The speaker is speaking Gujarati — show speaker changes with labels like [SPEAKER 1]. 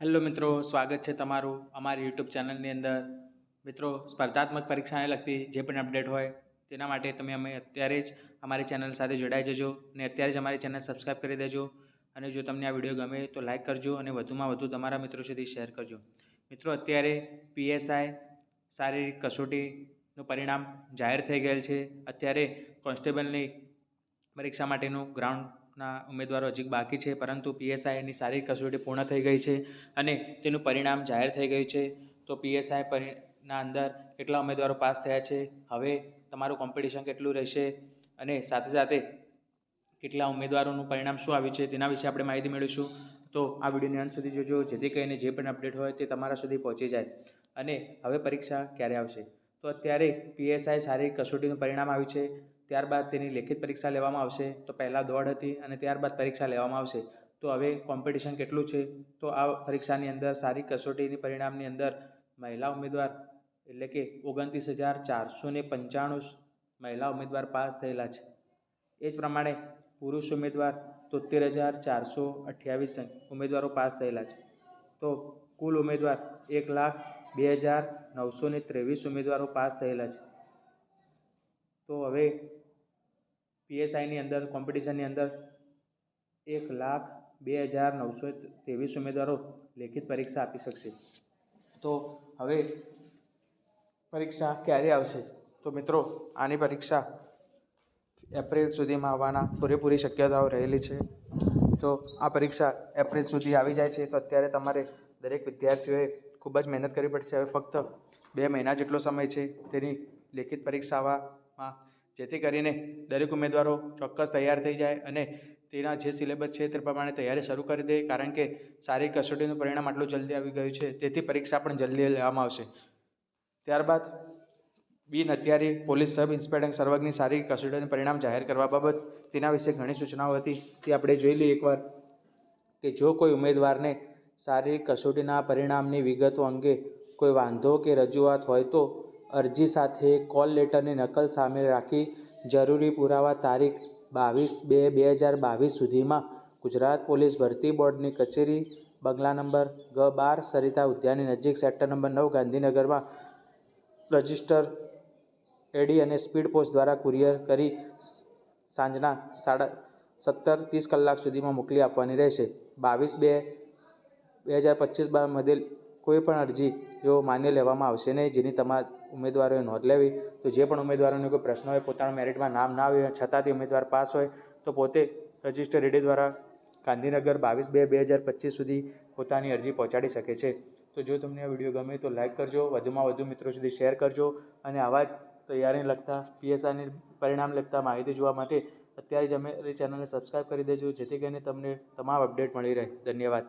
[SPEAKER 1] હેલો મિત્રો, સ્વાગત છે તમારું અમારી યુટ્યુબ ચેનલની અંદર। મિત્રો, સ્પર્ધાત્મક પરીક્ષાને લગતી જે પણ અપડેટ હોય તેના માટે તમે અત્યારે જ અમારી ચેનલ સાથે જોડાઈ જજો અને અત્યારે જ અમારી ચેનલ સબસ્ક્રાઈબ કરી દેજો। અને જો તમને આ વિડીયો ગમે તો લાઇક કરજો અને વધુમાં વધુ તમારા મિત્રો સુધી શેર કરજો। મિત્રો, અત્યારે પીએસઆઈ શારીરિક કસોટીનું પરિણામ જાહેર થઈ ગયેલ છે। અત્યારે કોન્સ્ટેબલની પરીક્ષા માટેનું ગ્રાઉન્ડના ઉમેદવારો હજી બાકી છે, પરંતુ પીએસઆઈની શારીરિક કસોટી પૂર્ણ થઈ ગઈ છે અને તેનું પરિણામ જાહેર થઈ ગયું છે। તો પીએસઆઈના અંદર કેટલા ઉમેદવારો પાસ થયા છે, હવે તમારું કોમ્પિટિશન કેટલું રહેશે અને સાથે સાથે કેટલા ઉમેદવારોનું પરિણામ શું આવ્યું છે તેના વિશે આપણે માહિતી મેળવીશું। તો આ વિડીયોને અંત સુધી જોજો, જેથી કરીને જે પણ અપડેટ હોય તે તમારા સુધી પહોંચી જાય। અને હવે પરીક્ષા ક્યારે આવશે? તો અત્યારે પીએસઆઈ શારીરિક કસોટીનું પરિણામ આવ્યું છે, ત્યારબાદ તેની લેખિત પરીક્ષા લેવામાં આવશે। તો પહેલાં દોડ હતી અને ત્યારબાદ પરીક્ષા લેવામાં આવશે। તો હવે કોમ્પિટિશન કેટલું છે? તો આ પરીક્ષાની અંદર શારીરિક કસોટીની પરિણામની અંદર મહિલા ઉમેદવાર એટલે કે 29,495 મહિલા ઉમેદવાર પાસ થયેલા છે। એ જ પ્રમાણે પુરુષ ઉમેદવાર 73,428 ઉમેદવારો પાસ થયેલા છે। તો કુલ ઉમેદવાર 1,02,923 ઉમેદવારો પાસ થયેલા છે। તો હવે પીએસઆઈની અંદર કોમ્પિટિશનની અંદર 1,02,923 ઉમેદવારો લેખિત પરીક્ષા આપી શકશે। તો હવે પરીક્ષા ક્યારે આવશે? તો મિત્રો, આની પરીક્ષા એપ્રિલ સુધીમાં આવવાના પૂરેપૂરી શક્યતાઓ રહેલી છે। તો આ પરીક્ષા એપ્રિલ સુધી આવી જાય છે તો અત્યારે તમારે દરેક વિદ્યાર્થીઓએ ખૂબ જ મહેનત કરવી પડશે। હવે ફક્ત 2 મહિના જેટલો સમય છે તેની લેખિત પરીક્ષા આવવામાં, જેથી કરીને દરેક ઉમેદવારો ચોક્કસ તૈયાર થઈ જાય અને તેના જે સિલેબસ છે તે પ્રમાણે તૈયારી શરૂ કરી દે, કારણ કે શારીરિક કસોટીનું પરિણામ આટલું જલ્દી આવી ગયું છે, તેથી પરીક્ષા પણ જલ્દી લેવામાં આવશે। ત્યારબાદ બિન હથિયારી પોલીસ સબ ઇન્સ્પેક્ટર સર્વગની શારીરિક કસોટીનું પરિણામ જાહેર કરવા બાબત તેના વિશે ઘણી સૂચનાઓ હતી, તે આપણે જોઈ લઈએ એકવાર કે જો કોઈ ઉમેદવારને શારીરિક કસોટીના પરિણામની વિગતો અંગે કોઈ વાંધો કે રજૂઆત હોય તો અરજી સાથે કોલ લેટરની નકલ સામેલ રાખી જરૂરી પુરાવા તારીખ 22/2/2022 સુધીમાં ગુજરાત પોલીસ ભરતી બોર્ડની કચેરી, બંગલા નંબર G12, સરિતા ઉદ્યાનની નજીક, સેક્ટર નંબર 9, ગાંધીનગરમાં રજિસ્ટર એડી અને સ્પીડ પોસ્ટ દ્વારા કુરિયર કરી સાંજના 17:30 કલાક સુધીમાં મોકલી આપવાની રહેશે। 22/2/2025 બાદ મળેલ કોઈપણ અરજીઓ માન્ય લેવામાં આવશે નહીં, જેની તમામ ઉમેદવારોએ નોંધ લેવી। તો જે પણ ઉમેદવારોને કોઈ પ્રશ્ન હોય, પોતાના મેરિટમાં નામ ના આવ્યું છતાં તે ઉમેદવાર પાસ હોય તો પોતે રજિસ્ટર એડી દ્વારા ગાંધીનગર 22/2/2025 સુધી પોતાની અરજી પહોંચાડી શકે છે। તો જો તમને આ વિડીયો ગમે તો લાઇક કરજો, વધુમાં વધુ મિત્રો સુધી શેર કરજો અને આવા જ તૈયારીને લગતા પીએસઆઈની પરિણામ લગતા માહિતી જોવા માટે અત્યારે જ અમારી ચેનલને સબસ્ક્રાઈબ કરી દેજો, જેથી કરીને તમને તમામ અપડેટ મળી રહે। ધન્યવાદ।